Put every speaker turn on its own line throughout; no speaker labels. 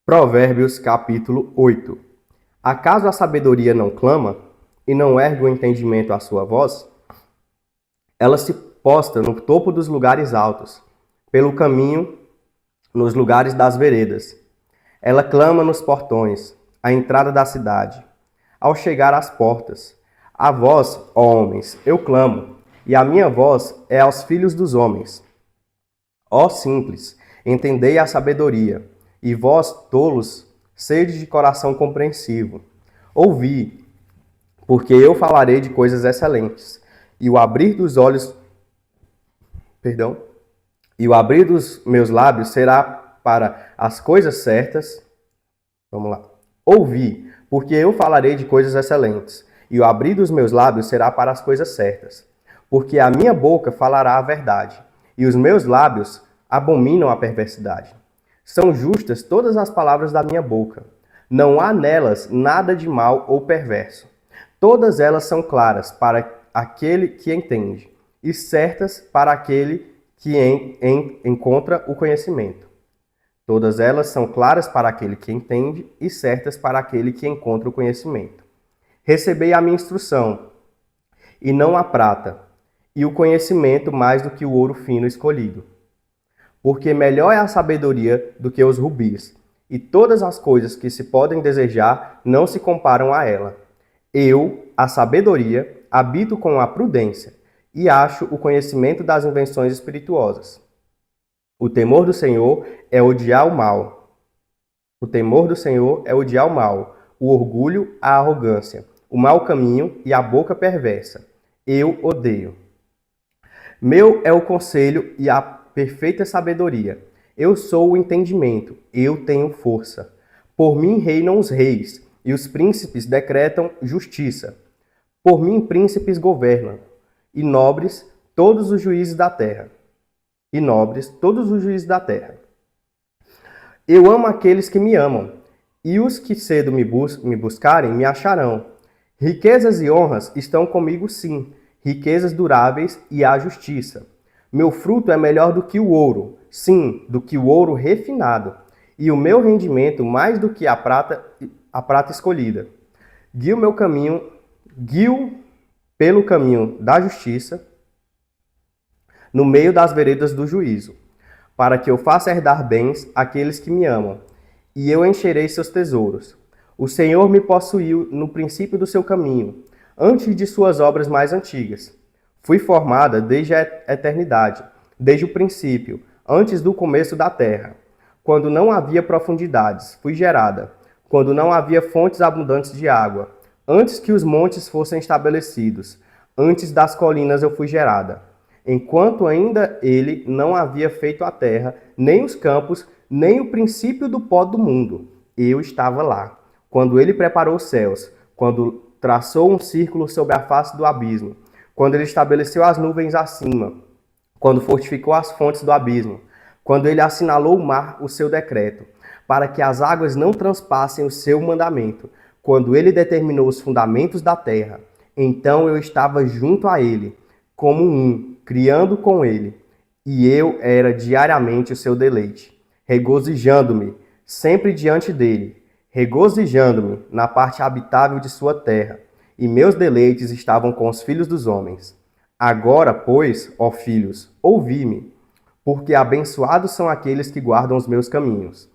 Provérbios capítulo 8. Acaso a sabedoria não clama, e não ergue o entendimento à sua voz? Ela se posta no topo dos lugares altos, pelo caminho, nos lugares das veredas. Ela clama nos portões, à entrada da cidade. Ao chegar às portas, a vós, ó homens, eu clamo, e a minha voz é aos filhos dos homens. Ó simples, entendei a sabedoria, e vós, tolos, sede de coração compreensivo. Ouvi, porque eu falarei de coisas excelentes, e o abrir dos olhos, e o abrir dos meus lábios será para as coisas certas. Vamos lá. Ouvi, porque eu falarei de coisas excelentes, e o abrir dos meus lábios será para as coisas certas. Porque a minha boca falará a verdade, e os meus lábios abominam a perversidade. São justas todas as palavras da minha boca. Não há nelas nada de mal ou perverso. Todas elas são claras para aquele que entende, e certas para aquele que encontra o conhecimento. Todas elas são claras para aquele que entende, e certas para aquele que encontra o conhecimento. Recebei a minha instrução, e não a prata, e o conhecimento mais do que o ouro fino escolhido. Porque melhor é a sabedoria do que os rubis, e todas as coisas que se podem desejar não se comparam a ela. Eu, a sabedoria, habito com a prudência, e acho o conhecimento das invenções espirituosas. O temor do Senhor é odiar o mal. O temor do Senhor é odiar o mal, o orgulho, a arrogância, o mau caminho e a boca perversa. Eu odeio. Meu é o conselho e a perfeita sabedoria. Eu sou o entendimento, eu tenho força. Por mim reinam os reis, e os príncipes decretam justiça. Por mim príncipes governam, e nobres todos os juízes da terra. Eu amo aqueles que me amam, e os que cedo me buscarem me acharão. Riquezas e honras estão comigo sim, riquezas duráveis e a justiça. Meu fruto é melhor do que o ouro, sim, do que o ouro refinado, e o meu rendimento mais do que a prata escolhida. Guio pelo caminho da justiça, no meio das veredas do juízo, para que eu faça herdar bens àqueles que me amam, e eu encherei seus tesouros. O Senhor me possuiu no princípio do seu caminho, antes de suas obras mais antigas. Fui formada desde a eternidade, desde o princípio, antes do começo da terra. Quando não havia profundidades, fui gerada. Quando não havia fontes abundantes de água. Antes que os montes fossem estabelecidos, antes das colinas eu fui gerada. Enquanto ainda ele não havia feito a terra, nem os campos, nem o princípio do pó do mundo, eu estava lá. Quando ele preparou os céus, quando traçou um círculo sobre a face do abismo, quando ele estabeleceu as nuvens acima, quando fortificou as fontes do abismo, quando ele assinalou o mar o seu decreto, para que as águas não transpassem o seu mandamento, quando ele determinou os fundamentos da terra, então eu estava junto a ele, como um, criando com ele, e eu era diariamente o seu deleite, regozijando-me sempre diante dele, regozijando-me na parte habitável de sua terra, e meus deleites estavam com os filhos dos homens. Agora, pois, ó filhos, ouvi-me, porque abençoados são aqueles que guardam os meus caminhos.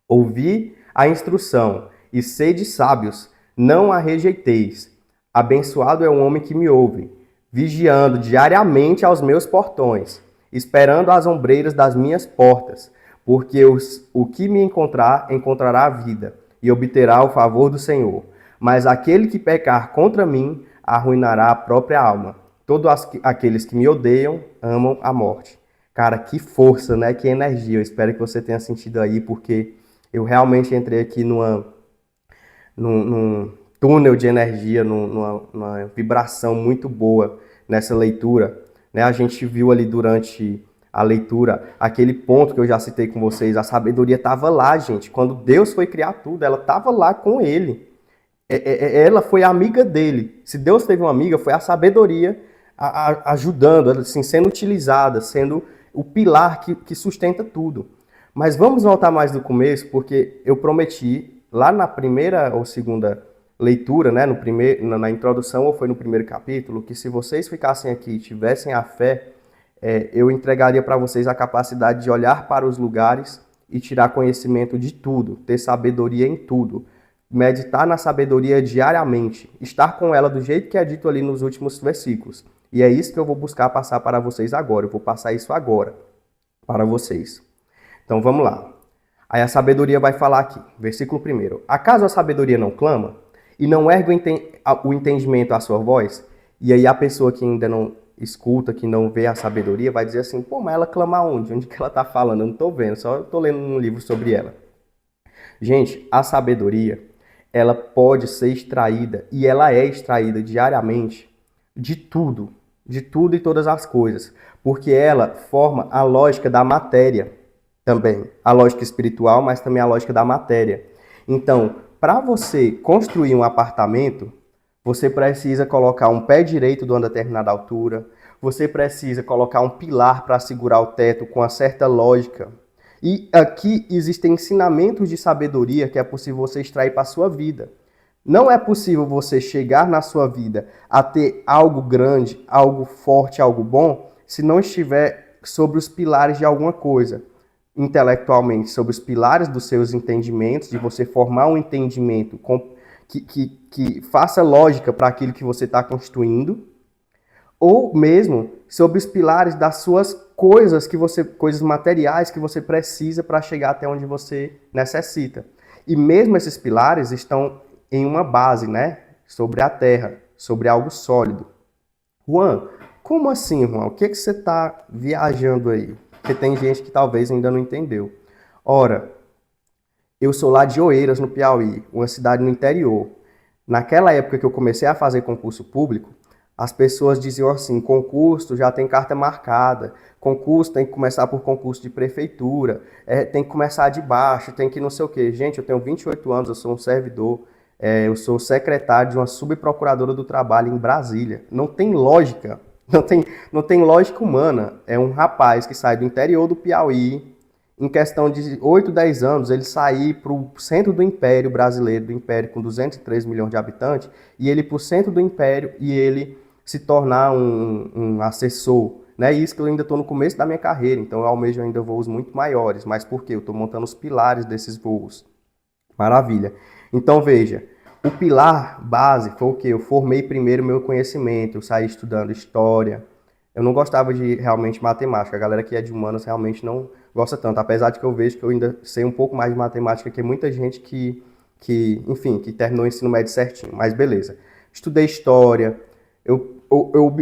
Ouvi a instrução, e sede sábios, não a rejeiteis. Abençoado é o homem que me ouve, vigiando diariamente aos meus portões, esperando as ombreiras das minhas portas, porque o que me encontrará a vida, e obterá o favor do Senhor. Mas aquele que pecar contra mim, arruinará a própria alma. Todos aqueles que me odeiam, amam a morte. Cara, que força, né? Que energia. Eu espero que você tenha sentido aí, porque eu realmente entrei aqui num túnel de energia, numa vibração muito boa nessa leitura, né? A gente viu ali durante a leitura aquele ponto que eu já citei com vocês, a sabedoria estava lá, gente. Quando Deus foi criar tudo, ela estava lá com ele. Ela foi amiga dele. Se Deus teve uma amiga, foi a sabedoria ajudando, assim, sendo utilizada, sendo o pilar que sustenta tudo. Mas vamos voltar mais do começo, porque eu prometi, lá na primeira ou segunda leitura, né, na introdução ou foi no primeiro capítulo, que se vocês ficassem aqui e tivessem a fé, eu entregaria para vocês a capacidade de olhar para os lugares e tirar conhecimento de tudo, ter sabedoria em tudo, meditar na sabedoria diariamente, estar com ela do jeito que é dito ali nos últimos versículos. E é isso que eu vou buscar passar para vocês agora, eu vou passar isso agora para vocês. Então vamos lá. Aí a sabedoria vai falar aqui, versículo 1. Acaso a sabedoria não clama? E não ergue o entendimento à sua voz? E aí a pessoa que ainda não escuta, que não vê a sabedoria, vai dizer assim, pô, mas ela clama onde? Onde que ela está falando? Eu não estou vendo, só estou lendo um livro sobre ela. Gente, a sabedoria, ela pode ser extraída, e ela é extraída diariamente, de tudo e todas as coisas, porque ela forma a lógica da matéria também, a lógica espiritual, mas também a lógica da matéria. Então, para você construir um apartamento, você precisa colocar um pé direito de uma determinada altura, você precisa colocar um pilar para segurar o teto com uma certa lógica. E aqui existem ensinamentos de sabedoria que é possível você extrair para a sua vida. Não é possível você chegar na sua vida a ter algo grande, algo forte, algo bom, se não estiver sobre os pilares de alguma coisa. Intelectualmente, sobre os pilares dos seus entendimentos, de você formar um entendimento que faça lógica para aquilo que você está construindo, ou mesmo sobre os pilares das suas coisas coisas materiais que você precisa para chegar até onde você necessita. E mesmo esses pilares estão em uma base, né? Sobre a terra, sobre algo sólido. Juan, como assim, Juan? O que você está viajando aí? Porque tem gente que talvez ainda não entendeu. Ora, eu sou lá de Oeiras, no Piauí, uma cidade no interior. Naquela época que eu comecei a fazer concurso público, as pessoas diziam assim, concurso já tem carta marcada, concurso tem que começar por concurso de prefeitura, tem que começar de baixo, tem que não sei o quê. Gente, eu tenho 28 anos, eu sou um servidor, eu sou secretário de uma subprocuradora do trabalho em Brasília. Não tem lógica, não tem lógica humana. É um rapaz que sai do interior do Piauí, em questão de 8, 10 anos, ele sair para o centro do Império brasileiro, do Império com 203 milhões de habitantes, e ele ir para o centro do Império e ele se tornar um assessor. Né? Isso que eu ainda estou no começo da minha carreira, então eu almejo ainda voos muito maiores. Mas por quê? Eu estou montando os pilares desses voos. Maravilha. Então veja, o pilar base foi o quê? Eu formei primeiro meu conhecimento, eu saí estudando história. Eu não gostava de realmente matemática, a galera que é de humanas realmente não gosta tanto, apesar de que eu vejo que eu ainda sei um pouco mais de matemática que muita gente enfim, que terminou o ensino médio certinho, mas beleza. Estudei história, eu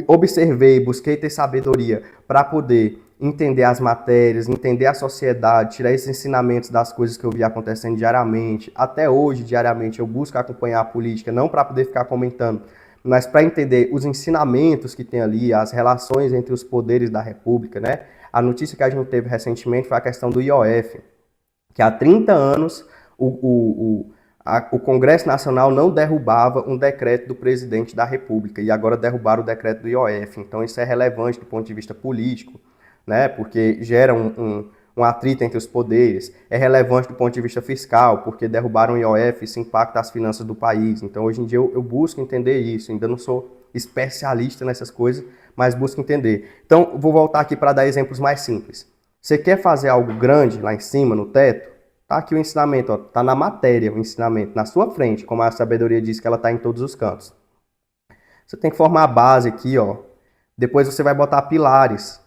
observei, busquei ter sabedoria para poder entender as matérias, entender a sociedade, tirar esses ensinamentos das coisas que eu via acontecendo diariamente. Até hoje, diariamente, eu busco acompanhar a política, não para poder ficar comentando, mas para entender os ensinamentos que tem ali, as relações entre os poderes da República, né? A notícia que a gente teve recentemente foi a questão do IOF, que há 30 anos o Congresso Nacional não derrubava um decreto do presidente da República, e agora derrubaram o decreto do IOF. Então isso é relevante do ponto de vista político, né? Porque gera um atrito entre os poderes. É relevante do ponto de vista fiscal, porque derrubaram o IOF, isso impacta as finanças do país. Então hoje em dia eu busco entender isso, ainda não sou especialista nessas coisas, mas busco entender. Então vou voltar aqui para dar exemplos mais simples. Você quer fazer algo grande lá em cima, no teto? Tá aqui o ensinamento, ó, tá na matéria o ensinamento, na sua frente, como a sabedoria diz que ela está em todos os cantos. Você tem que formar a base aqui, ó. Depois você vai botar pilares,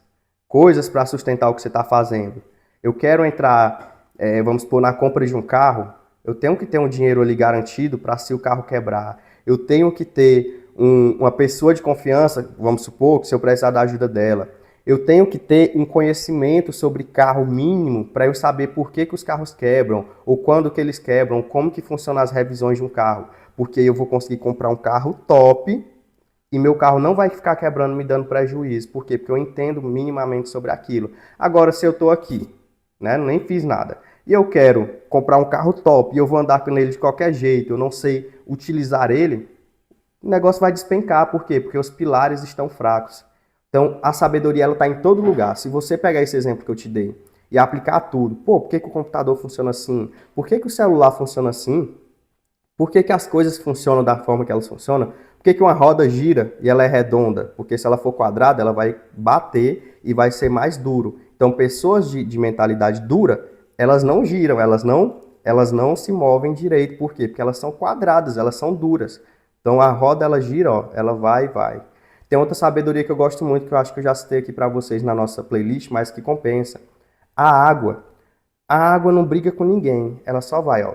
coisas para sustentar o que você está fazendo. Eu quero entrar, vamos supor, na compra de um carro, eu tenho que ter um dinheiro ali garantido para se o carro quebrar. Eu tenho que ter uma pessoa de confiança, vamos supor, que se eu precisar da ajuda dela. Eu tenho que ter um conhecimento sobre carro mínimo para eu saber por que os carros quebram, ou quando que eles quebram, como que funcionam as revisões de um carro. Porque eu vou conseguir comprar um carro top e meu carro não vai ficar quebrando, me dando prejuízo. Por quê? Porque eu entendo minimamente sobre aquilo. Agora, se eu estou aqui, né, nem fiz nada, e eu quero comprar um carro top e eu vou andar com ele de qualquer jeito, eu não sei utilizar ele, o negócio vai despencar. Por quê? Porque os pilares estão fracos. Então, a sabedoria está em todo lugar. Se você pegar esse exemplo que eu te dei e aplicar tudo. Pô, por que que o computador funciona assim? Por que que o celular funciona assim? Por que que as coisas funcionam da forma que elas funcionam? Por que que uma roda gira e ela é redonda? Porque se ela for quadrada, ela vai bater e vai ser mais duro. Então, pessoas de mentalidade dura, elas não giram, elas não se movem direito. Por quê? Porque elas são quadradas, elas são duras. Então, a roda, ela gira, ó, ela vai e vai. Tem outra sabedoria que eu gosto muito, que eu acho que eu já citei aqui para vocês na nossa playlist, mas que compensa. A água. A água não briga com ninguém, ela só vai, ó.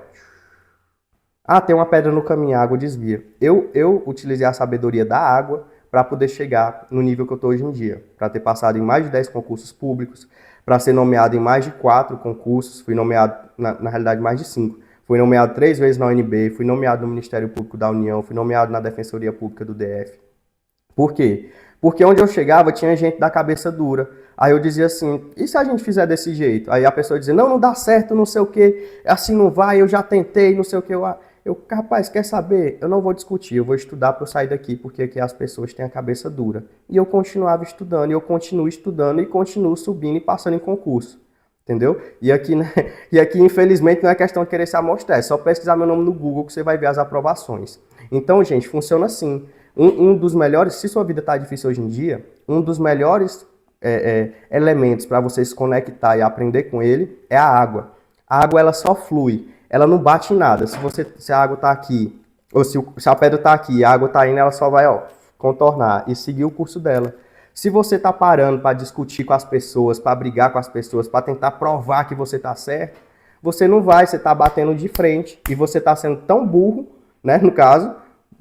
Ah, tem uma pedra no caminho, a água desvia. Eu utilizei a sabedoria da água para poder chegar no nível que eu estou hoje em dia. Para ter passado em mais de 10 concursos públicos, para ser nomeado em mais de 4 concursos, fui nomeado, na realidade, mais de 5. Fui nomeado 3 vezes na UNB, fui nomeado no Ministério Público da União, fui nomeado na Defensoria Pública do DF. Por quê? Porque onde eu chegava tinha gente da cabeça dura. Aí eu dizia assim, e se a gente fizer desse jeito? Aí a pessoa dizia, não, não dá certo, não sei o quê, assim não vai, eu já tentei, não sei o quê. Rapaz, quer saber? Eu não vou discutir, eu vou estudar para eu sair daqui, porque aqui as pessoas têm a cabeça dura. E eu continuava estudando, e eu continuo estudando, e continuo subindo e passando em concurso. Entendeu? E aqui, né? E aqui, infelizmente, não é questão de querer se amostrar, é só pesquisar meu nome no Google que você vai ver as aprovações. Então, gente, funciona assim. Um dos melhores, se sua vida está difícil hoje em dia, um dos melhores elementos para você se conectar e aprender com ele é a água. A água, ela só flui, ela não bate em nada. Se a água está aqui, ou se a pedra está aqui e a água está indo, ela só vai, ó, contornar e seguir o curso dela. Se você está parando para discutir com as pessoas, para brigar com as pessoas, para tentar provar que você está certo, você não vai, você está batendo de frente e você está sendo tão burro, né, no caso,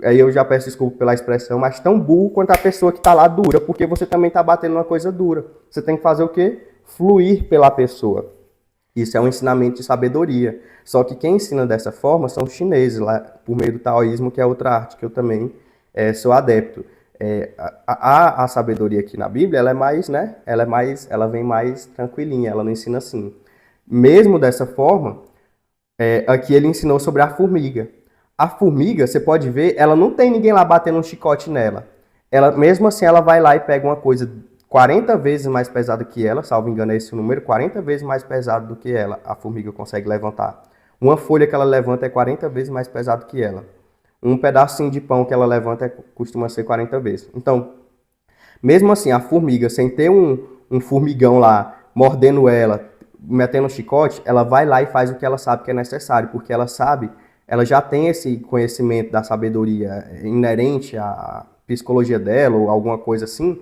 aí eu já peço desculpa pela expressão, mas tão burro quanto a pessoa que está lá dura, porque você também está batendo uma coisa dura. Você tem que fazer o quê? Fluir pela pessoa. Isso é um ensinamento de sabedoria. Só que quem ensina dessa forma são os chineses, lá por meio do taoísmo, que é outra arte que eu também sou adepto. A sabedoria aqui na Bíblia, ela é mais, né? Ela vem mais tranquilinha, ela não ensina assim. Mesmo dessa forma, aqui ele ensinou sobre a formiga. A formiga, você pode ver, ela não tem ninguém lá batendo um chicote nela. Ela, mesmo assim, ela vai lá e pega uma coisa 40 vezes mais pesada que ela, salvo engano é esse o número, 40 vezes mais pesado do que ela, a formiga consegue levantar. Uma folha que ela levanta é 40 vezes mais pesado que ela. Um pedacinho de pão que ela levanta costuma ser 40 vezes. Então, mesmo assim, a formiga, sem ter um formigão lá mordendo ela, metendo um chicote, ela vai lá e faz o que ela sabe que é necessário, porque ela sabe, ela já tem esse conhecimento da sabedoria inerente à psicologia dela ou alguma coisa assim,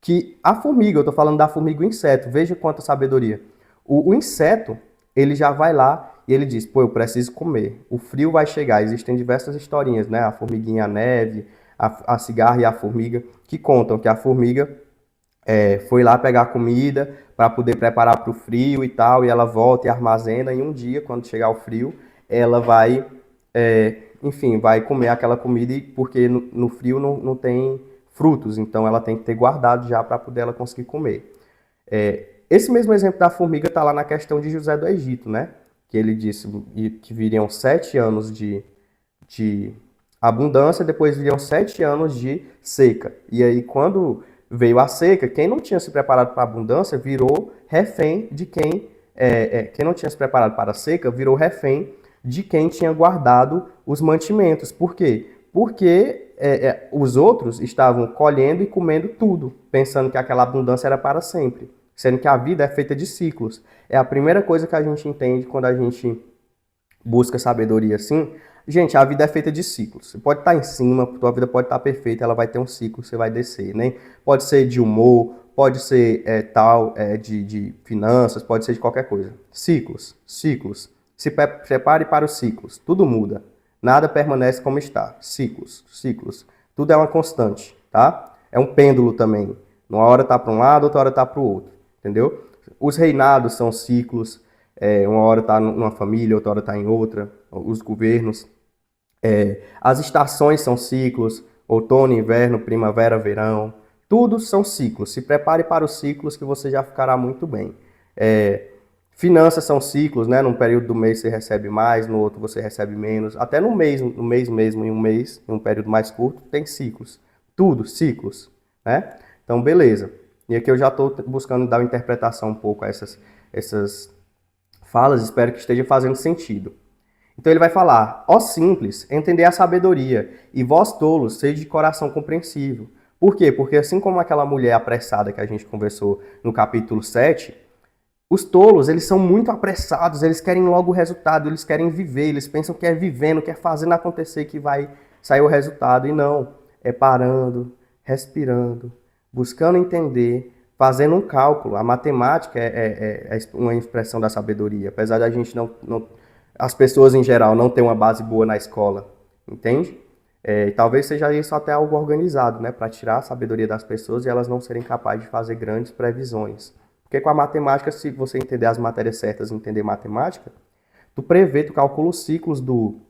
que a formiga, eu estou falando da formiga, o inseto, veja quanta sabedoria. O inseto, ele já vai lá e ele diz, pô, eu preciso comer. O frio vai chegar. Existem diversas historinhas, né? A formiguinha, a neve, a cigarra e a formiga, que contam que a formiga foi lá pegar comida para poder preparar para o frio e tal, e ela volta e armazena, e um dia, quando chegar o frio, ela vai, enfim, vai comer aquela comida, porque no frio não tem frutos, então ela tem que ter guardado já para poder ela conseguir comer. Esse mesmo exemplo da formiga está lá na questão de José do Egito, né? Que ele disse que viriam 7 anos de abundância, depois viriam 7 anos de seca. E aí, quando veio a seca, quem não tinha se preparado para a abundância virou refém de quem não tinha se preparado para a seca virou refém de quem tinha guardado os mantimentos. Por quê? Porque os outros estavam colhendo e comendo tudo, pensando que aquela abundância era para sempre, sendo que a vida é feita de ciclos. É a primeira coisa que a gente entende quando a gente busca sabedoria assim. Gente, a vida é feita de ciclos. Você pode estar em cima, tua vida pode estar perfeita, ela vai ter um ciclo, você vai descer, né? Pode ser de humor, pode ser de finanças, pode ser de qualquer coisa. Ciclos, ciclos. Se prepare para os ciclos. Tudo muda. Nada permanece como está. Ciclos, ciclos. Tudo é uma constante, tá? É um pêndulo também. Uma hora está para um lado, outra hora está para o outro, entendeu? Os reinados são ciclos. Uma hora está numa família, outra hora está em outra. Os governos. As estações são ciclos, outono, inverno, primavera, verão, tudo são ciclos. Se prepare para os ciclos que você já ficará muito bem. Finanças são ciclos, né? Num período do mês você recebe mais, no outro você recebe menos. Até no mês mesmo, em um período mais curto, tem ciclos. Tudo, ciclos, né? Então, beleza. E aqui eu já estou buscando dar uma interpretação um pouco a essas falas, espero que esteja fazendo sentido. Então ele vai falar: ó simples, entendei a sabedoria, e vós tolos, sede de coração compreensível. Por quê? Porque assim como aquela mulher apressada que a gente conversou no capítulo 7, os tolos, eles são muito apressados, eles querem logo o resultado, eles querem viver, eles pensam que é vivendo, que é fazendo acontecer que vai sair o resultado. E não, é parando, respirando, buscando entender, fazendo um cálculo. A matemática é uma expressão da sabedoria, apesar da gente as pessoas em geral não ter uma base boa na escola, entende? Talvez seja isso até algo organizado, né, para tirar a sabedoria das pessoas e elas não serem capazes de fazer grandes previsões. Porque com a matemática, se você entender as matérias certas, entender matemática, tu prevê, tu calcula os ciclos do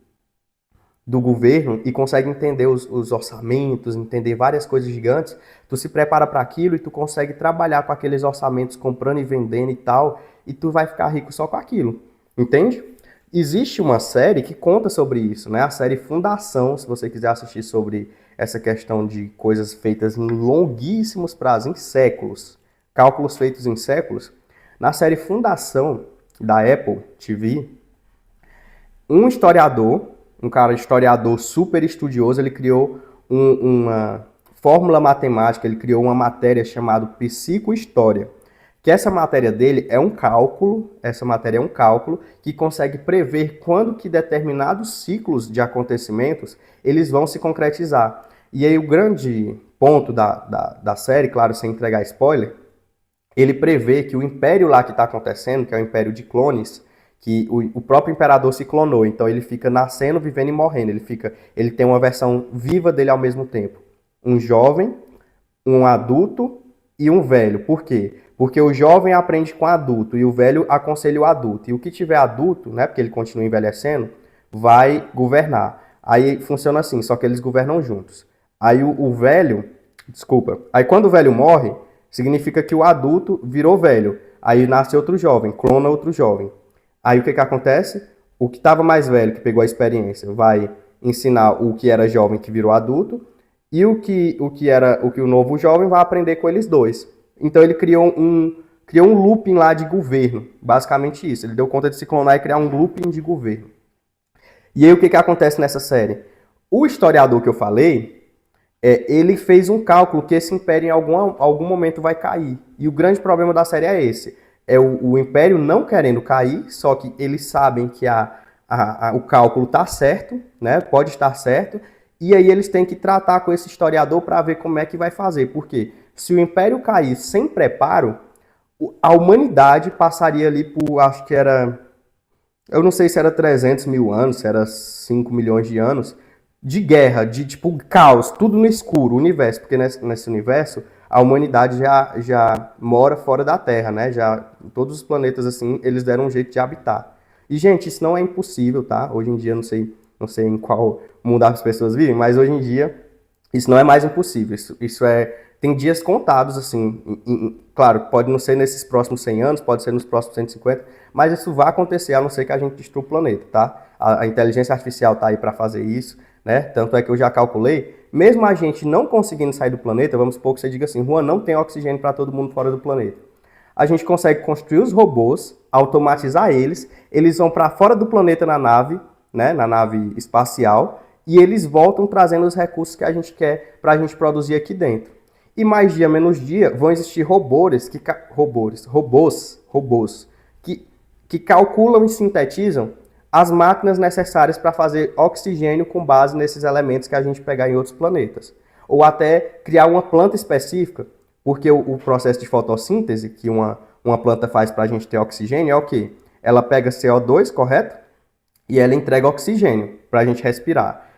governo e consegue entender os orçamentos, entender várias coisas gigantes, tu se prepara para aquilo e tu consegue trabalhar com aqueles orçamentos, comprando e vendendo e tal, e tu vai ficar rico só com aquilo, entende? Existe uma série que conta sobre isso, né? A série Fundação, se você quiser assistir sobre essa questão de coisas feitas em longuíssimos prazos, em séculos, cálculos feitos em séculos. Na série Fundação, da Apple TV, um historiador, um cara historiador super estudioso, ele criou uma fórmula matemática, ele criou uma matéria chamada psicohistória. Que essa matéria dele é um cálculo, que consegue prever quando que determinados ciclos de acontecimentos eles vão se concretizar. E aí o grande ponto da série, claro, sem entregar spoiler, ele prevê que o império lá que está acontecendo, que é o império de clones, que o próprio imperador se clonou, então ele fica nascendo, vivendo e morrendo, ele tem uma versão viva dele ao mesmo tempo. Um jovem, um adulto e um velho. Por quê? Porque o jovem aprende com o adulto e o velho aconselha o adulto. E o que tiver adulto, né, porque ele continua envelhecendo, vai governar. Aí funciona assim, só que eles governam juntos. Aí aí quando o velho morre, significa que o adulto virou velho. Aí nasce outro jovem, clona outro jovem. Aí o que acontece? O que estava mais velho, que pegou a experiência, vai ensinar o que era jovem que virou adulto, e o que o novo jovem vai aprender com eles dois. Então ele criou um looping lá de governo, basicamente isso. Ele deu conta de se clonar e criar um looping de governo. E aí o que acontece nessa série? O historiador que eu falei, ele fez um cálculo que esse império em algum momento vai cair. E o grande problema da série é esse. É o império não querendo cair, só que eles sabem que o cálculo está certo, né? Pode estar certo, e aí eles têm que tratar com esse historiador para ver como é que vai fazer. Por quê? Se o império cair sem preparo, a humanidade passaria ali por, acho que era, eu não sei se era 300 mil anos, se era 5 milhões de anos, de guerra, de tipo caos, tudo no escuro, o universo, porque nesse universo a humanidade já mora fora da Terra, né? Já todos os planetas assim, eles deram um jeito de habitar. E gente, isso não é impossível, tá? Hoje em dia não sei em qual mundo as pessoas vivem, mas hoje em dia isso não é mais impossível. Isso tem dias contados assim, claro, pode não ser nesses próximos 100 anos, pode ser nos próximos 150, mas isso vai acontecer, a não ser que a gente destrua o planeta, tá? A inteligência artificial tá aí para fazer isso, né? Tanto é que eu já calculei, mesmo a gente não conseguindo sair do planeta, vamos supor que você diga assim, Juan, não tem oxigênio para todo mundo fora do planeta. A gente consegue construir os robôs, automatizar eles vão para fora do planeta na nave, né? Na nave espacial, e eles voltam trazendo os recursos que a gente quer para a gente produzir aqui dentro. E mais dia menos dia vão existir robôs que calculam e sintetizam as máquinas necessárias para fazer oxigênio com base nesses elementos que a gente pegar em outros planetas. Ou até criar uma planta específica, porque o processo de fotossíntese que uma planta faz para a gente ter oxigênio é o quê? Ela pega CO2, correto? E ela entrega oxigênio para a gente respirar.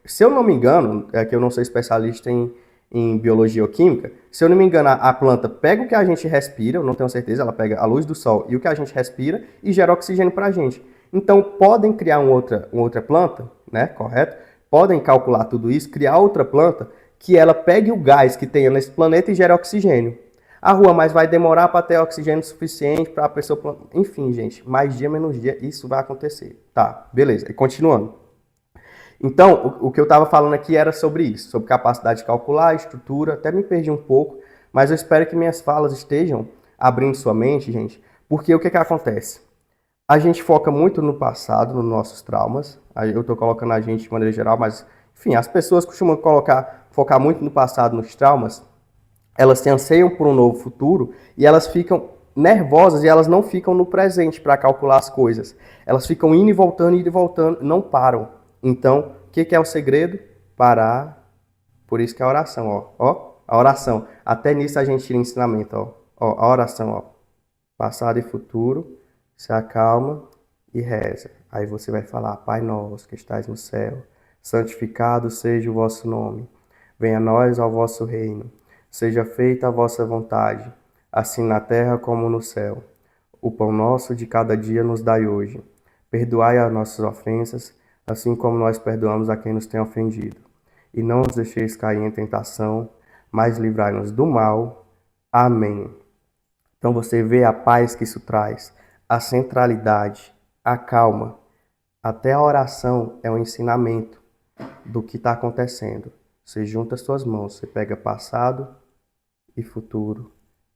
Se eu não me engano, que eu não sou especialista em biologia ou química, se eu não me engano, a planta pega o que a gente respira, eu não tenho certeza, ela pega a luz do sol e o que a gente respira e gera oxigênio para a gente. Então, podem criar uma outra planta, né, correto? Podem calcular tudo isso, criar outra planta que ela pegue o gás que tenha nesse planeta e gere oxigênio. Mas vai demorar para ter oxigênio suficiente para a pessoa... Enfim, gente, mais dia menos dia isso vai acontecer. Tá, beleza. E continuando. Então, o que eu estava falando aqui era sobre isso, sobre capacidade de calcular, estrutura, até me perdi um pouco, mas eu espero que minhas falas estejam abrindo sua mente, gente, Porque o que que acontece? A gente foca muito no passado, nos nossos traumas. Aí eu estou colocando a gente de maneira geral, mas, enfim, as pessoas costumam focar muito no passado, nos traumas. Elas se anseiam por um novo futuro e elas ficam nervosas e elas não ficam no presente para calcular as coisas. Elas ficam indo e voltando, não param. Então, o que que é o segredo? Parar. Por isso que é a oração, ó. Ó, a oração. Até nisso a gente tira ensinamento, ó. Ó, a oração, ó. Passado e futuro, se acalma e reza. Aí você vai falar: Pai nosso que estais no céu, santificado seja o vosso nome. Venha a nós ao vosso reino. Seja feita a vossa vontade, assim na terra como no céu. O pão nosso de cada dia nos dai hoje. Perdoai as nossas ofensas, assim como nós perdoamos a quem nos tem ofendido. E não nos deixeis cair em tentação, mas livrai-nos do mal. Amém. Então você vê a paz que isso traz, a centralidade, a calma. Até a oração é um ensinamento do que está acontecendo. Você junta as suas mãos, você pega passado e futuro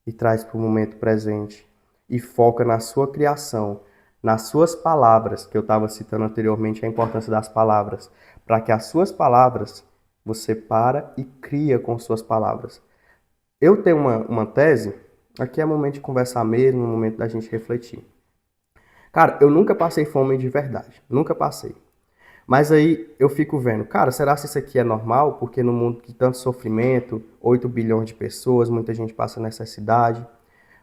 e traz para o momento presente e foca na sua criação, nas suas palavras, que eu estava citando anteriormente a importância das palavras, para que as suas palavras você para e cria com suas palavras. Eu tenho uma tese, aqui é momento de conversar mesmo, momento da gente refletir. Cara, eu nunca passei fome de verdade, nunca passei. Mas aí eu fico vendo, cara, será que isso aqui é normal? Porque no mundo de tanto sofrimento, 8 bilhões de pessoas, muita gente passa necessidade.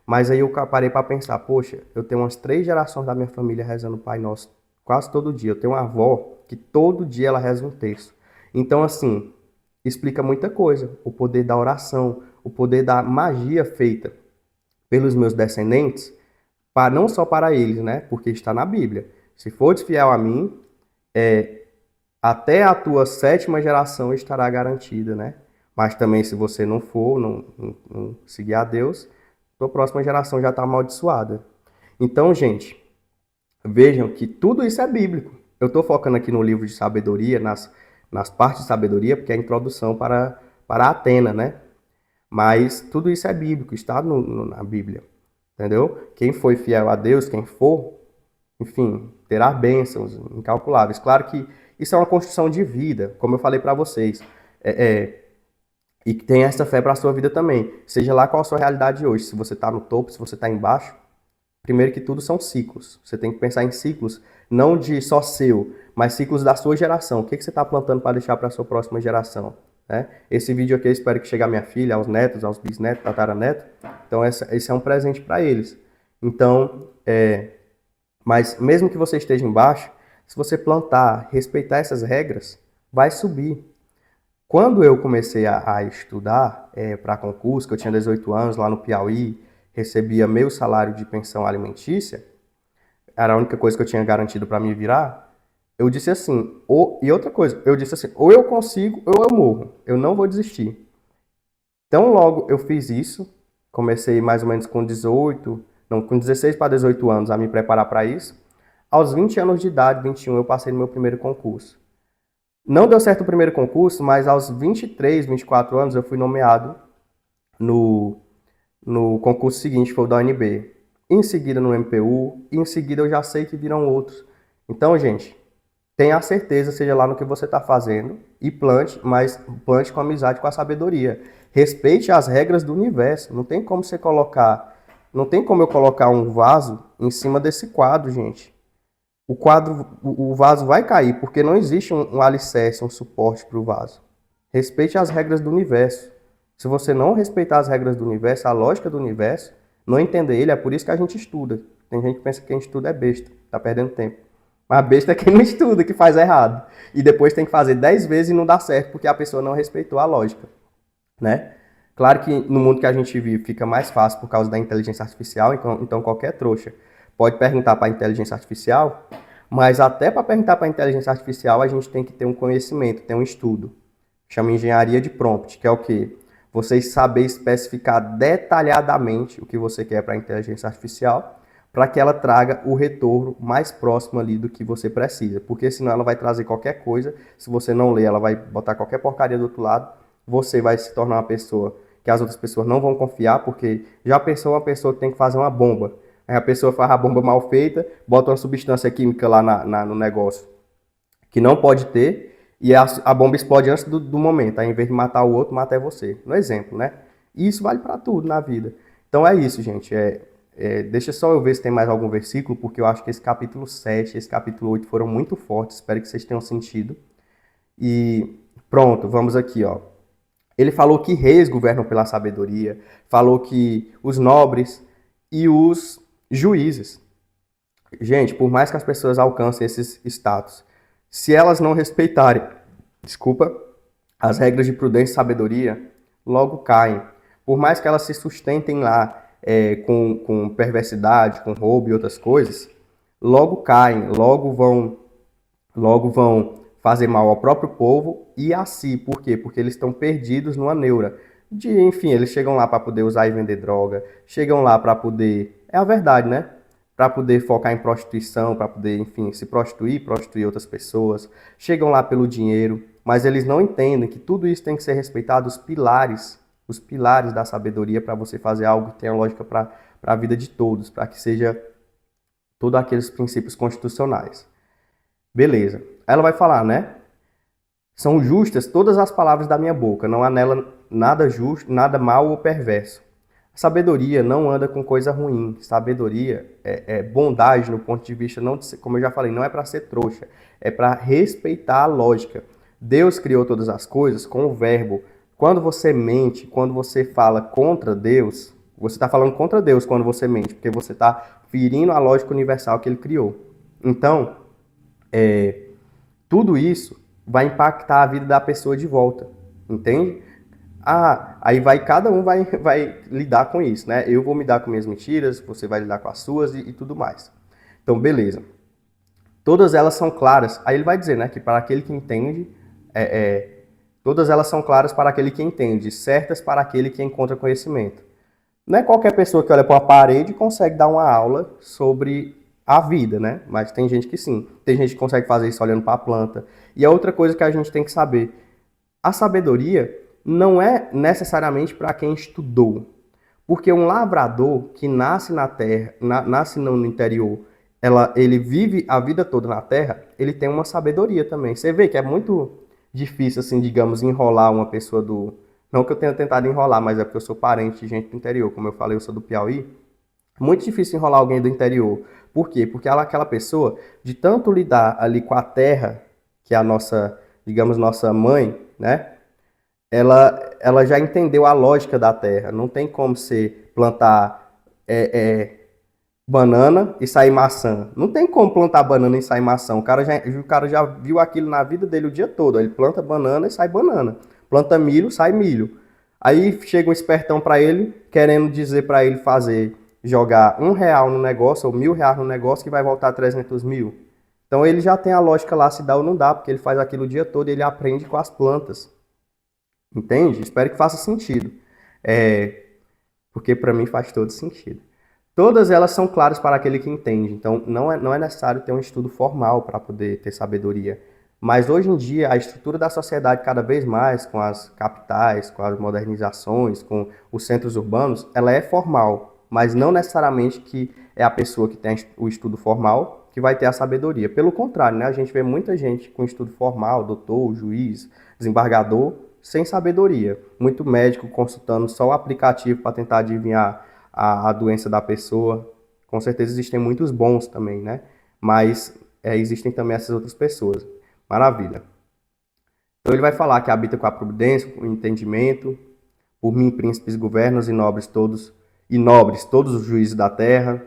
Mas aí eu parei para pensar, poxa, eu tenho umas 3 gerações da minha família rezando o Pai Nosso quase todo dia. Eu tenho uma avó que todo dia ela reza um terço. Então, assim, explica muita coisa. O poder da oração, o poder da magia feita pelos meus descendentes, não só para eles, né? Porque está na Bíblia. Se fores fiel a mim, até a tua 7ª geração estará garantida, né? Mas também se você não for, não seguir a Deus, tua próxima geração já está amaldiçoada. Então, gente, vejam que tudo isso é bíblico. Eu estou focando aqui no livro de sabedoria, nas partes de sabedoria, porque é a introdução para Atena, né? Mas tudo isso é bíblico, está na Bíblia, entendeu? Quem foi fiel a Deus, quem for, enfim, terá bênçãos incalculáveis. Claro que isso é uma construção de vida, como eu falei para vocês. E que tenha essa fé para a sua vida também. Seja lá qual a sua realidade hoje, se você está no topo, se você está embaixo. Primeiro que tudo são ciclos. Você tem que pensar em ciclos, não de só seu, mas ciclos da sua geração. O que você está plantando para deixar para a sua próxima geração? Né? Esse vídeo aqui eu espero que chegue à minha filha, aos netos, aos bisnetos, tataranetos. Então esse é um presente para eles. Então, mas mesmo que você esteja embaixo, se você plantar, respeitar essas regras, vai subir. Quando eu comecei a estudar para concurso, que eu tinha 18 anos, lá no Piauí, recebia meio salário de pensão alimentícia, era a única coisa que eu tinha garantido para me virar, eu disse assim, e outra coisa, eu disse assim, ou eu consigo ou eu morro, eu não vou desistir. Então logo eu fiz isso, comecei mais ou menos com 16 para 18 anos a me preparar para isso. Aos 20 anos de idade, 21, eu passei no meu primeiro concurso. Não deu certo o primeiro concurso, mas aos 23, 24 anos eu fui nomeado no concurso seguinte, foi o da UNB. Em seguida no MPU, e em seguida eu já sei que virão outros. Então, gente, tenha a certeza, seja lá no que você está fazendo, e plante, mas plante com amizade, com a sabedoria. Respeite as regras do universo. Não tem como eu colocar um vaso em cima desse quadro, gente. O vaso vai cair, porque não existe um alicerce, um suporte para o vaso. Respeite as regras do universo. Se você não respeitar as regras do universo, a lógica do universo, não entender ele, é por isso que a gente estuda. Tem gente que pensa que quem estuda é besta, tá perdendo tempo. Mas besta é quem não estuda, que faz errado. E depois tem que fazer 10 vezes e não dá certo, porque a pessoa não respeitou a lógica, né? Claro que no mundo que a gente vive fica mais fácil por causa da inteligência artificial, então qualquer trouxa pode perguntar para a inteligência artificial, mas até para perguntar para a inteligência artificial a gente tem que ter um conhecimento, ter um estudo. Chama engenharia de prompt, que é o quê? Você saber especificar detalhadamente o que você quer para a inteligência artificial, para que ela traga o retorno mais próximo ali do que você precisa. Porque senão ela vai trazer qualquer coisa, se você não ler, ela vai botar qualquer porcaria do outro lado, você vai se tornar uma pessoa que as outras pessoas não vão confiar, porque já pensou uma pessoa que tem que fazer uma bomba Aí a pessoa faz a bomba mal feita, bota uma substância química lá no negócio que não pode ter, e a bomba explode antes do momento. Aí, em vez de matar o outro, mata é você. No exemplo, né? E isso vale para tudo na vida. Então é isso, gente. Deixa só eu ver se tem mais algum versículo, porque eu acho que esse capítulo 7 e esse capítulo 8 foram muito fortes. Espero que vocês tenham sentido. E pronto, vamos aqui, ó. Ele falou que reis governam pela sabedoria, falou que os nobres e os juízes. Gente, por mais que as pessoas alcancem esses status, se elas não respeitarem, desculpa, as regras de prudência e sabedoria, logo caem. Por mais que elas se sustentem lá com perversidade, com roubo e outras coisas, logo caem, logo vão fazer mal ao próprio povo e a si. Por quê? Porque eles estão perdidos numa neura. Enfim, eles chegam lá para poder usar e vender droga, chegam lá para poder... É a verdade, né? Para poder focar em prostituição, para poder, enfim, se prostituir outras pessoas. Chegam lá pelo dinheiro, mas eles não entendem que tudo isso tem que ser respeitado, os pilares da sabedoria para você fazer algo que tenha lógica para a vida de todos, para que seja todos aqueles princípios constitucionais. Beleza. Ela vai falar, né? São justas todas as palavras da minha boca, não há nela nada justo, nada mal ou perverso. A sabedoria não anda com coisa ruim. Sabedoria é bondade no ponto de vista, não de ser, como eu já falei, não é para ser trouxa, é para respeitar a lógica. Deus criou todas as coisas com o verbo. Quando você mente, quando você fala contra Deus, você está falando contra Deus quando você mente, porque você está ferindo a lógica universal que ele criou. Então, tudo isso vai impactar a vida da pessoa de volta, entende? Aí cada um vai lidar com isso, né? Eu vou me dar com minhas mentiras, você vai lidar com as suas e tudo mais. Então, beleza. Todas elas são claras. Aí ele vai dizer, né, que para aquele que entende, todas elas são claras para aquele que entende, certas para aquele que encontra conhecimento. Não é qualquer pessoa que olha para uma parede e consegue dar uma aula sobre a vida, né? Mas tem gente que sim. Tem gente que consegue fazer isso olhando para a planta. E a outra coisa que a gente tem que saber, a sabedoria não é necessariamente para quem estudou. Porque um lavrador que nasce na terra, nasce no interior, ele vive a vida toda na terra, ele tem uma sabedoria também. Você vê que é muito difícil, assim, digamos, enrolar uma pessoa do... Não que eu tenha tentado enrolar, mas é porque eu sou parente de gente do interior. Como eu falei, eu sou do Piauí. Muito difícil enrolar alguém do interior. Por quê? Porque aquela pessoa, de tanto lidar ali com a terra, que é a nossa, digamos, nossa mãe, né? Ela já entendeu a lógica da terra. Não tem como você plantar banana e sair maçã. Não tem como plantar banana e sair maçã. O cara já viu aquilo na vida dele o dia todo. Ele planta banana e sai banana. Planta milho, sai milho. Aí chega um espertão para ele, querendo dizer para ele jogar R$1 no negócio ou R$1.000 no negócio que vai voltar 300 mil. Então ele já tem a lógica lá se dá ou não dá, porque ele faz aquilo o dia todo e ele aprende com as plantas. Entende? Espero que faça sentido. Porque para mim faz todo sentido. Todas elas são claras para aquele que entende. Então não é necessário ter um estudo formal para poder ter sabedoria. Mas hoje em dia, a estrutura da sociedade cada vez mais, com as capitais, com as modernizações, com os centros urbanos, ela é formal. Mas não necessariamente que é a pessoa que tem o estudo formal que vai ter a sabedoria. Pelo contrário, né? A gente vê muita gente com estudo formal, doutor, juiz, desembargador, sem sabedoria. Muito médico consultando só o aplicativo para tentar adivinhar a doença da pessoa. Com certeza existem muitos bons também, né? Mas existem também essas outras pessoas. Maravilha. Então ele vai falar que habita com a prudência, com o entendimento. Por mim, príncipes, governos e nobres todos os juízes da terra.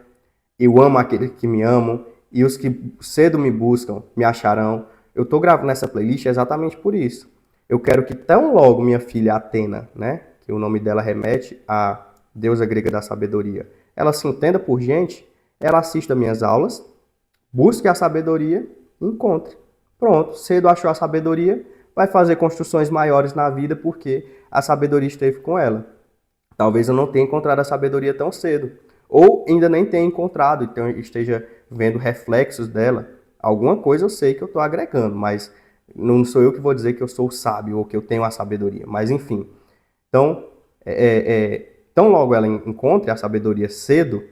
Eu amo aqueles que me amam, e os que cedo me buscam me acharão. Eu estou gravando essa playlist exatamente por isso. Eu quero que tão logo minha filha Atena, né, que o nome dela remete à deusa grega da sabedoria, ela se entenda por gente, ela assista minhas aulas, busque a sabedoria e encontre. Pronto, cedo achou a sabedoria, vai fazer construções maiores na vida porque a sabedoria esteve com ela. Talvez eu não tenha encontrado a sabedoria tão cedo, ou ainda nem tenha encontrado, então esteja vendo reflexos dela. Alguma coisa eu sei que eu estou agregando, mas não sou eu que vou dizer que eu sou sábio ou que eu tenho a sabedoria. Mas enfim, então, tão logo ela encontre a sabedoria cedo,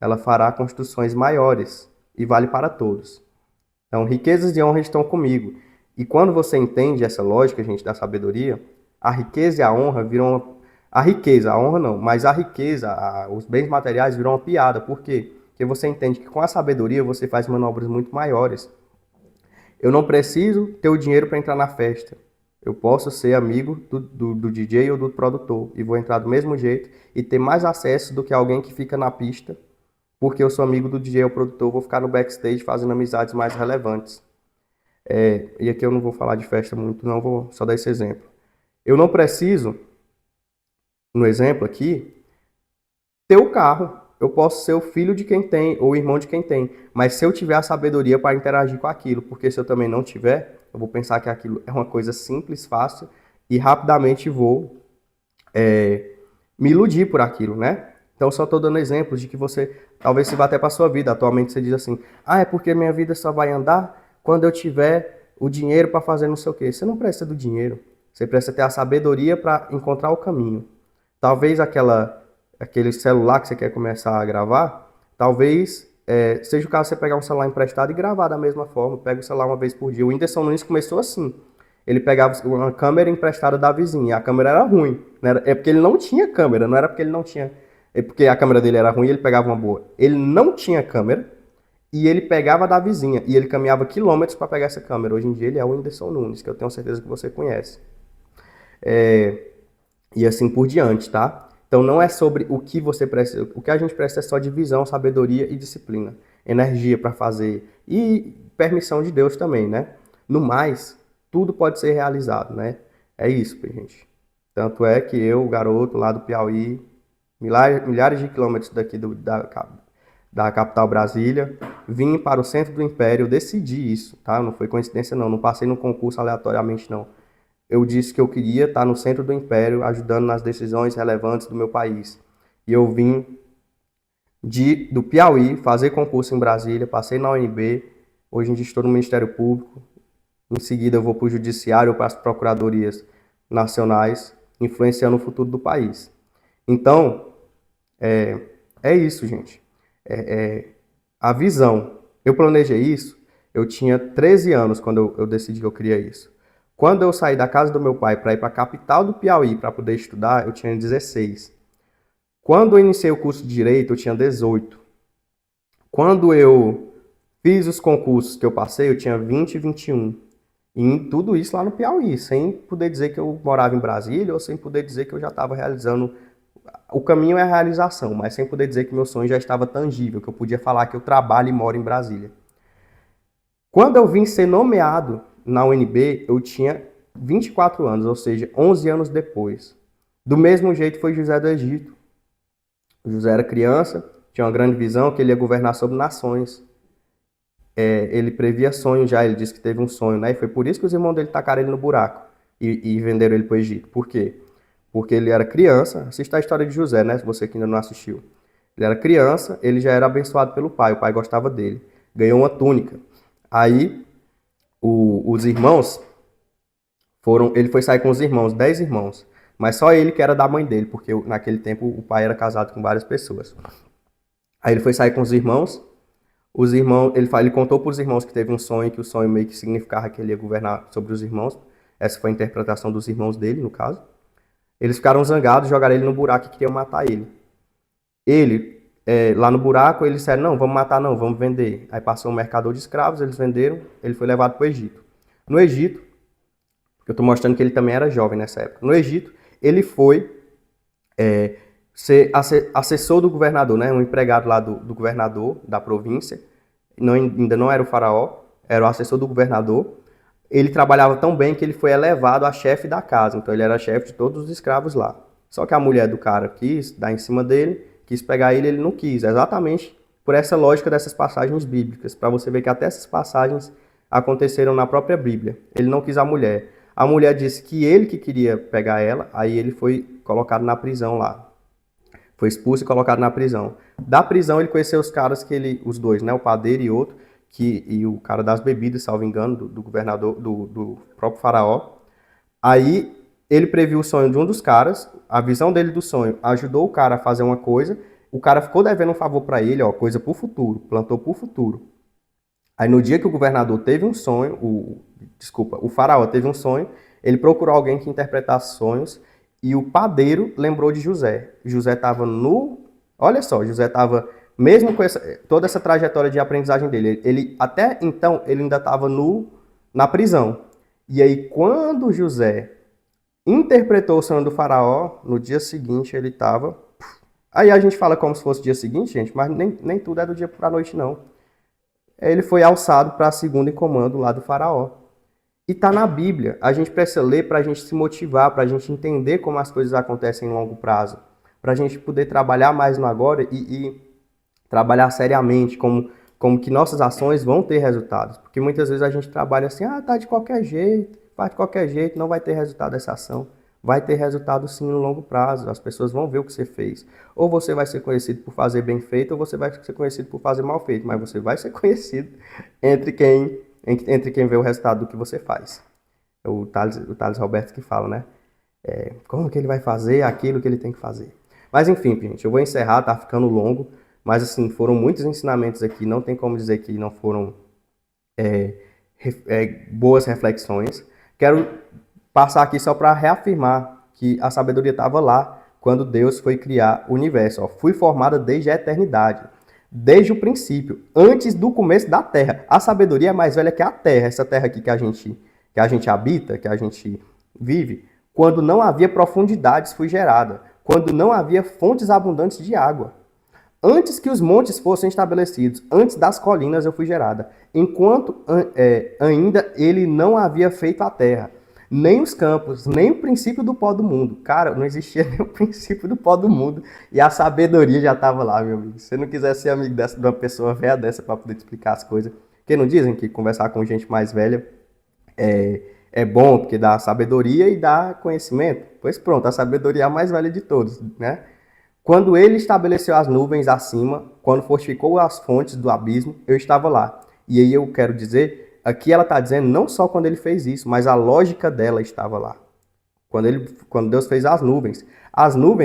ela fará construções maiores e vale para todos. Então, riquezas de honra estão comigo. E quando você entende essa lógica, gente, da sabedoria, a riqueza e a honra viram a riqueza, a honra não, mas a riqueza, os bens materiais viram uma piada. Por quê? Porque você entende que com a sabedoria você faz manobras muito maiores. Eu não preciso ter o dinheiro para entrar na festa. Eu posso ser amigo do DJ ou do produtor e vou entrar do mesmo jeito e ter mais acesso do que alguém que fica na pista, porque eu sou amigo do DJ ou produtor, vou ficar no backstage fazendo amizades mais relevantes. E aqui eu não vou falar de festa muito, não, vou só dar esse exemplo. Eu não preciso, no exemplo aqui, ter o carro. Eu posso ser o filho de quem tem ou o irmão de quem tem, mas se eu tiver a sabedoria para interagir com aquilo, porque se eu também não tiver, eu vou pensar que aquilo é uma coisa simples, fácil e rapidamente vou me iludir por aquilo, né? Então só estou dando exemplos de que você talvez se vá até para sua vida. Atualmente você diz assim, é porque minha vida só vai andar quando eu tiver o dinheiro para fazer não sei o quê. Você não precisa do dinheiro, você precisa ter a sabedoria para encontrar o caminho. Talvez aquele celular que você quer começar a gravar, talvez seja o caso de você pegar um celular emprestado e gravar da mesma forma. Pega o celular uma vez por dia. O Whindersson Nunes começou assim. Ele pegava uma câmera emprestada da vizinha. A câmera era ruim. É porque ele não tinha câmera. Não era porque ele não tinha... É porque a câmera dele era ruim e ele pegava uma boa. Ele não tinha câmera e ele pegava da vizinha. E ele caminhava quilômetros para pegar essa câmera. Hoje em dia ele é o Whindersson Nunes, que eu tenho certeza que você conhece. E assim por diante, tá? Então não é sobre o que você precisa. O que a gente precisa é só de visão, sabedoria e disciplina. Energia para fazer. E permissão de Deus também, né? No mais, tudo pode ser realizado, né? É isso, gente. Tanto é que eu, garoto lá do Piauí, milhares de quilômetros daqui da capital Brasília, vim para o centro do Império, decidi isso, tá? Não foi coincidência não passei no concurso aleatoriamente não. Eu disse que eu queria estar no centro do Império, ajudando nas decisões relevantes do meu país. E eu vim do Piauí fazer concurso em Brasília, passei na UNB, hoje em dia estou no Ministério Público, em seguida eu vou para o Judiciário, para as Procuradorias Nacionais, influenciando o futuro do país. Então, é isso, gente. A visão. Eu planejei isso, eu tinha 13 anos quando eu decidi que eu queria isso. Quando eu saí da casa do meu pai para ir para a capital do Piauí para poder estudar, eu tinha 16. Quando eu iniciei o curso de Direito, eu tinha 18. Quando eu fiz os concursos que eu passei, eu tinha 20 e 21. E tudo isso lá no Piauí, sem poder dizer que eu morava em Brasília ou sem poder dizer que eu já estava realizando... O caminho é a realização, mas sem poder dizer que meu sonho já estava tangível, que eu podia falar que eu trabalho e moro em Brasília. Quando eu vim ser nomeado na UNB, eu tinha 24 anos, ou seja, 11 anos depois. Do mesmo jeito foi José do Egito. O José era criança, tinha uma grande visão que ele ia governar sobre nações. Ele previa sonhos já, ele disse que teve um sonho, né? E foi por isso que os irmãos dele tacaram ele no buraco e venderam ele para o Egito. Por quê? Porque ele era criança, assista a história de José, né? Se você que ainda não assistiu. Ele era criança, ele já era abençoado pelo pai, o pai gostava dele. Ganhou uma túnica. Aí, os irmãos ele foi sair com os irmãos, 10 irmãos. Mas só ele que era da mãe dele, porque naquele tempo o pai era casado com várias pessoas. Aí ele foi sair com os irmãos, ele contou para os irmãos que teve um sonho, que o sonho meio que significava que ele ia governar sobre os irmãos. Essa foi a interpretação dos irmãos dele, no caso. Eles ficaram zangados, jogaram ele no buraco e queriam matar ele. Lá no buraco, eles disseram, não, vamos matar não, vamos vender. Aí passou um mercador de escravos, eles venderam, ele foi levado para o Egito. No Egito, eu estou mostrando que ele também era jovem nessa época. No Egito, ele foi ser assessor do governador, né? Um empregado lá do governador da província. Ainda não era o faraó, era o assessor do governador. Ele trabalhava tão bem que ele foi elevado a chefe da casa. Então ele era chefe de todos os escravos lá. Só que a mulher do cara quis dar em cima dele, quis pegar ele não quis. Exatamente por essa lógica dessas passagens bíblicas. Para você ver que até essas passagens aconteceram na própria Bíblia. Ele não quis a mulher. A mulher disse que ele que queria pegar ela, aí ele foi colocado na prisão lá. Foi expulso e colocado na prisão. Da prisão ele conheceu os caras os dois, né, o padeiro e outro, e o cara das bebidas, salvo engano, do governador, do próprio faraó. Aí ele previu o sonho de um dos caras, a visão dele do sonho ajudou o cara a fazer uma coisa, O cara ficou devendo um favor para ele, ó, coisa pro futuro, plantou pro futuro. Aí no dia que o governador teve um sonho, o faraó teve um sonho, ele procurou alguém que interpretasse sonhos e o padeiro lembrou de José. José estava olha só, José estava mesmo com toda essa trajetória de aprendizagem dele, ele até então ele ainda estava na prisão. E aí quando José interpretou o sonho do faraó, no dia seguinte ele estava. Aí a gente fala como se fosse o dia seguinte, gente, mas nem tudo é do dia para a noite, não. Ele foi alçado para segundo em comando lá do faraó. E está na Bíblia. A gente precisa ler para a gente se motivar, para a gente entender como as coisas acontecem em longo prazo. Para a gente poder trabalhar mais no agora e trabalhar seriamente, como que nossas ações vão ter resultados. Porque muitas vezes a gente trabalha assim, tá de qualquer jeito, faz de qualquer jeito, não vai ter resultado dessa ação. Vai ter resultado sim no longo prazo. As pessoas vão ver o que você fez. Ou você vai ser conhecido por fazer bem feito, ou você vai ser conhecido por fazer mal feito. Mas você vai ser conhecido entre quem vê o resultado do que você faz. É o Thales Roberto que fala, né? Como que ele vai fazer aquilo que ele tem que fazer. Mas enfim, gente, eu vou encerrar, tá ficando longo. Mas assim, foram muitos ensinamentos aqui. Não tem como dizer que não foram boas reflexões. Quero passar aqui só para reafirmar que a sabedoria estava lá quando Deus foi criar o universo. Ó, fui formada desde a eternidade, desde o princípio, antes do começo da Terra. A sabedoria é mais velha que a Terra, essa Terra aqui que a gente habita, que a gente vive. Quando não havia profundidades, fui gerada. Quando não havia fontes abundantes de água. Antes que os montes fossem estabelecidos, antes das colinas eu fui gerada. Enquanto ainda ele não havia feito a terra, nem os campos, nem o princípio do pó do mundo. Cara, não existia nem o princípio do pó do mundo. E a sabedoria já estava lá, meu amigo. Se você não quiser ser amigo de uma pessoa velha dessa para poder te explicar as coisas. Porque não dizem que conversar com gente mais velha é bom, porque dá sabedoria e dá conhecimento? Pois pronto, a sabedoria é a mais velha de todos, né? Quando ele estabeleceu as nuvens acima, quando fortificou as fontes do abismo, eu estava lá. E aí eu quero dizer, aqui ela está dizendo não só quando ele fez isso, mas a lógica dela estava lá. Quando Deus fez as nuvens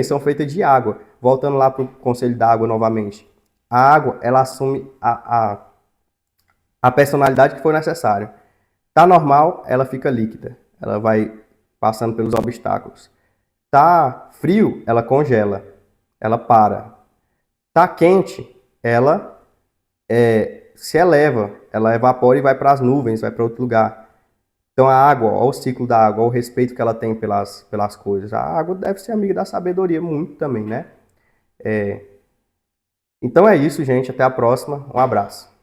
são feitas de água. Voltando lá para o conselho da água novamente. A água, ela assume a personalidade que for necessária. Tá normal, ela fica líquida. Ela vai passando pelos obstáculos. Tá frio, ela congela. Ela para. Tá quente, ela se eleva, ela evapora e vai para as nuvens, vai para outro lugar. Então a água, olha o ciclo da água, olha o respeito que ela tem pelas coisas. A água deve ser amiga da sabedoria muito também, né? Então é isso, gente. Até a próxima. Um abraço.